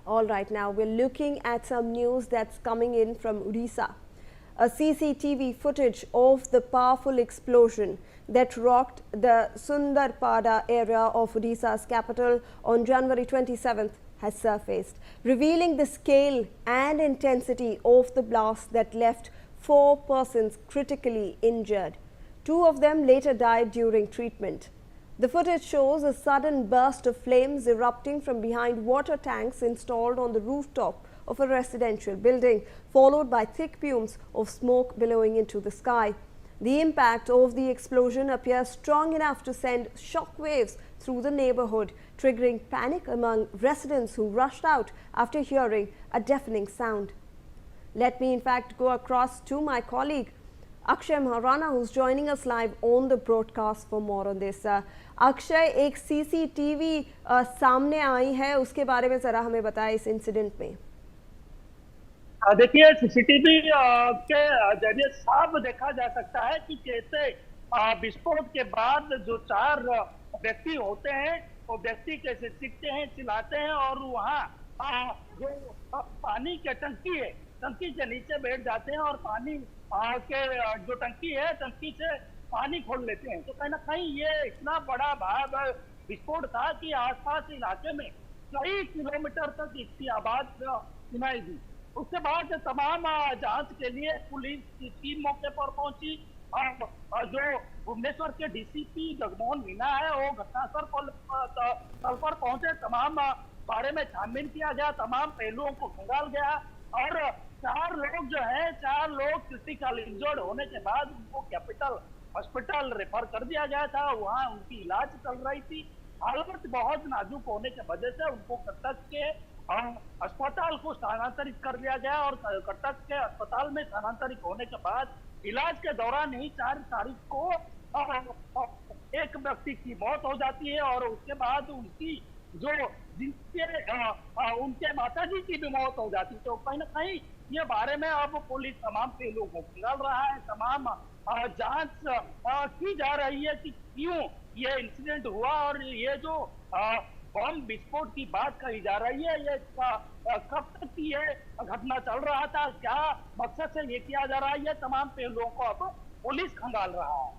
All right, now we're looking at some news that's coming in from Odisha. A CCTV footage of the powerful explosion that rocked the Sundarpada area of Odisha's capital on January 27th has surfaced, revealing the scale and intensity of the blast that left 4 persons critically injured. 2 of them later died during treatment. The footage shows a sudden burst of flames erupting from behind water tanks installed on the rooftop of a residential building, followed by thick plumes of smoke billowing into the sky. The impact of the explosion appears strong enough to send shockwaves through the neighbourhood, triggering panic among residents who rushed out after hearing a deafening sound. Let me in fact go across to my colleague Akshay Maharana, who's joining us live on the broadcast for more on this. Akshay, एक CCTV सामने आई है, उसके बारे में जरा हमें बताएं इस इंसिडेंट में। देखिए, सीसीटीवी के जरिए साफ देखा जा सकता है कि कैसे विस्फोट के बाद जो 4 व्यक्ति होते हैं वो व्यक्ति कैसे चीखते हैं, चिल्लाते हैं और वहाँ जो पानी के टंकी है, टंकी के नीचे बैठ जाते हैं और पानी के जो टंकी है, टंकी से पानी खोल लेते हैं। तो कहीं ना कहीं ये इतना बड़ा भयावह विस्फोट था कि आसपास इलाके में कई किलोमीटर तक इसकी आवाज सुनाई दी। उसके बाद तमाम जांच के लिए पुलिस की टीम मौके पर पहुंची और जो भुवनेश्वर के डीसीपी जगमोहन मीना है वो घटनास्थल पर पहुंचे। तमाम बारे में छानबीन किया गया, तमाम पहलुओं को खंगाल गया और 4 लोग जो है, 4 लोग क्रिटिकल इंजर्ड होने के बाद उनको कैपिटल हॉस्पिटल रेफर कर दिया गया था। वहाँ उनकी इलाज चल रही थी। हालत बहुत नाजुक होने की वजह से उनको कटक के अस्पताल को स्थानांतरित कर दिया गया और कटक के अस्पताल में स्थानांतरित होने के बाद इलाज के दौरान ही 4 तारीख को एक व्यक्ति की मौत हो जाती है और उसके बाद उनकी उनके माताजी की भी मौत हो जाती है। तो कहीं ना कहीं ये बारे में अब पुलिस तमाम पहलुओं को खंगाल रहा है, तमाम जांच की जा रही है कि क्यों ये इंसिडेंट हुआ और ये जो बम विस्फोट की बात कही जा रही है, ये कब तक की ये घटना चल रहा था, क्या मकसद से ये किया जा रहा है, ये तमाम पहलुओं को अब पुलिस खंगाल रहा है।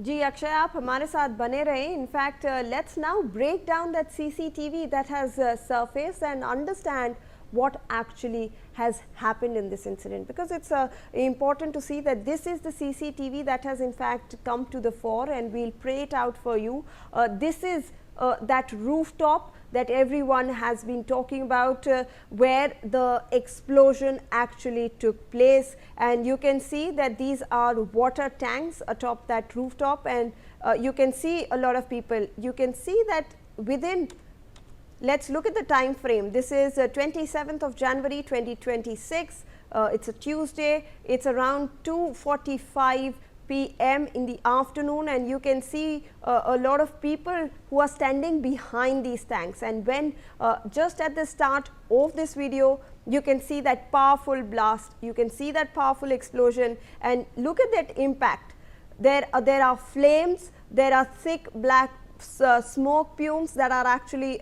जी अक्षय, आप हमारे साथ बने रहें। In fact let's now break down that CCTV that has surfaced and understand what actually has happened in this incident, because it's important to see that this is the CCTV that has in fact come to the fore, and we'll play it out for you. This is that rooftop that everyone has been talking about, where the explosion actually took place, and you can see that these are water tanks atop that rooftop, and you can see a lot of people. You can see that within, let's look at the time frame. This is 27th of January 2026. It's a Tuesday. It's around 2:45 p.m. in the afternoon, and you can see a lot of people who are standing behind these tanks. And when just at the start of this video, you can see that powerful blast, you can see that powerful explosion, and look at that impact. There are flames, there are thick black smoke plumes that are actually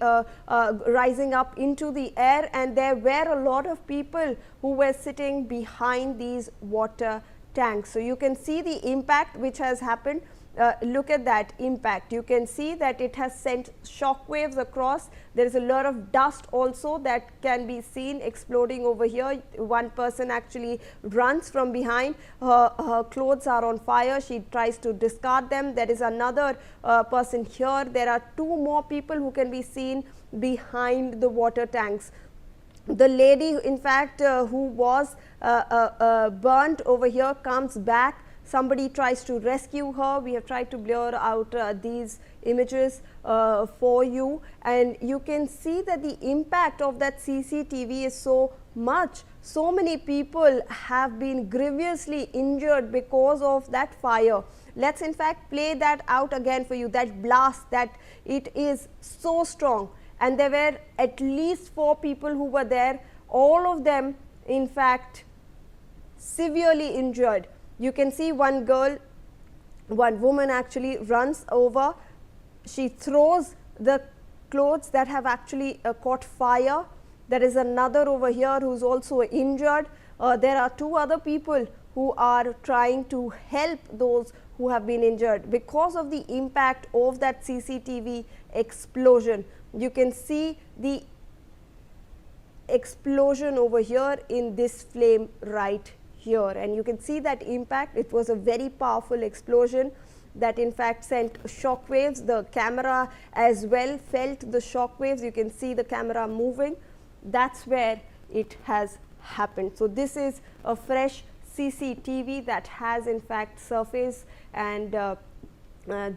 rising up into the air, and there were a lot of people who were sitting behind these water tanks. So you can see the impact which has happened. Look at that impact. You can see that it has sent shock waves across. There is a lot of dust also that can be seen exploding over here. One person actually runs from behind. Her clothes are on fire. She tries to discard them. There is another person here. There are 2 more people who can be seen behind the water tanks. The lady, in fact, who was burnt over here comes back. Somebody tries to rescue her. We have tried to blur out these images for you, and you can see that the impact of that CCTV is so much. So many people have been grievously injured because of that fire. Let's in fact play that out again for you, that blast, that it is so strong. And there were at least 4 people who were there, all of them in fact severely injured. You can see one girl, one woman actually runs over. She throws the clothes that have actually caught fire. There is another over here who is also injured. There are two other people who are trying to help those who have been injured because of the impact of that CCTV explosion. You can see the explosion over here in this flame right here, and you can see that impact. It was a very powerful explosion that in fact sent shock waves. The camera as well felt the shock waves. You can see the camera moving. That's where it has happened. So this is a fresh CCTV that has in fact surfaced, and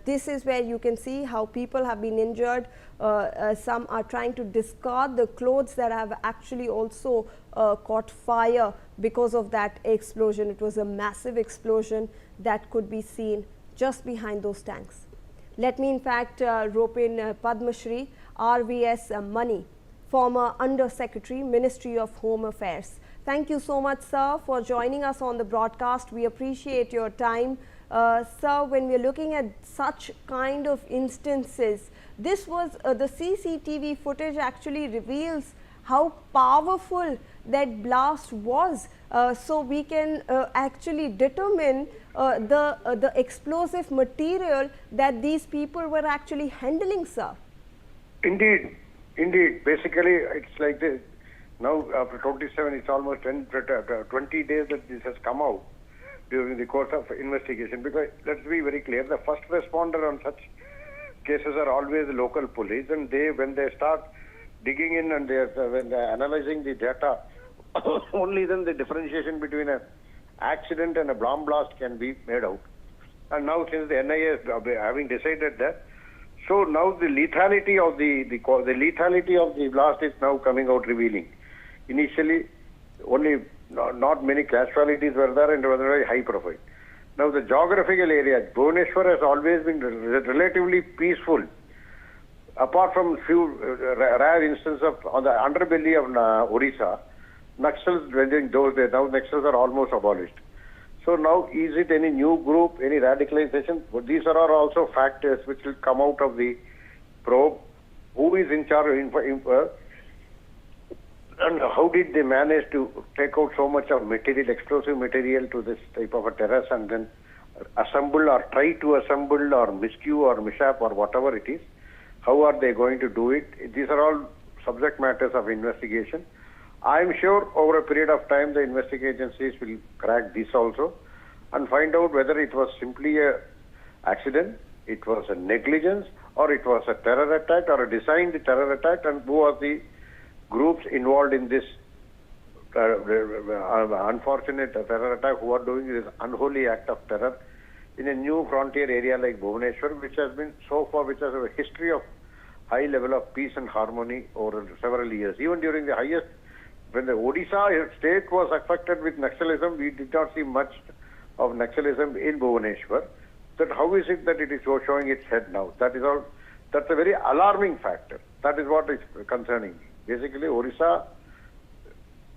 this is where you can see how people have been injured. Some are trying to discard the clothes that have actually also caught fire because of that explosion. It was a massive explosion that could be seen just behind those tanks. Let me in fact rope in Padma Shri RVS Mani, former Under Secretary, Ministry of Home Affairs. Thank you so much, sir, for joining us on the broadcast. We appreciate your time. Sir, when we are looking at such kind of instances, this was the CCTV footage actually reveals how powerful that blast was. So we can actually determine the explosive material that these people were actually handling, sir. Indeed, indeed. Basically, it's like this. Now, after 27, it's almost 20 days that this has come out during the course of investigation. Because let's be very clear, the first responder on such cases are always the local police, and when they start digging in and when they're analyzing the data, only then the differentiation between an accident and a bomb blast can be made out. And now, since the NIA is having decided that, so now the lethality of the blast is now coming out, revealing. Initially, only not many casualties were there, and it was very high profile. Now, the geographical area, Bhubaneswar has always been relatively peaceful, apart from few rare instances of on the underbelly of Odisha. Naxals during those days, now Naxals are almost abolished. So now, is it any new group, any radicalization? But these are also factors which will come out of the probe. Who is in charge of and how did they manage to take out so much of material, explosive material to this type of a terrace, and then assemble or try to assemble or miscue or mishap or whatever it is? How are they going to do it? These are all subject matters of investigation. I am sure over a period of time the investigation agencies will crack this also and find out whether it was simply a accident, it was a negligence, or it was a terror attack or a designed terror attack, and who are the groups involved in this unfortunate terror attack, who are doing this unholy act of terror in a new frontier area like Bhubaneswar, which has been so far, which has a history of high level of peace and harmony over several years. Even during the highest, when the Odisha state was affected with Naxalism, we did not see much of Naxalism in Bhubaneswar. That how is it that it is showing its head now? That is all. That's a very alarming factor. That is what is concerning me. Basically, Odisha,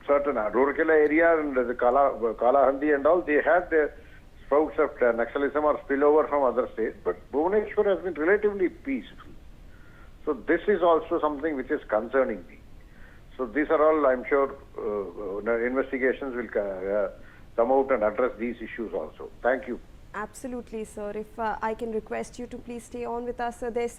certain rural area and the Kalahandi and all, they had the sprouts of Naxalism or spillover from other states, but Bhubaneswar has been relatively peaceful. So this is also something which is concerning me. So these are all, I'm sure, investigations will come out and address these issues also. Thank you. Absolutely, sir. If I can request you to please stay on with us, sir. There's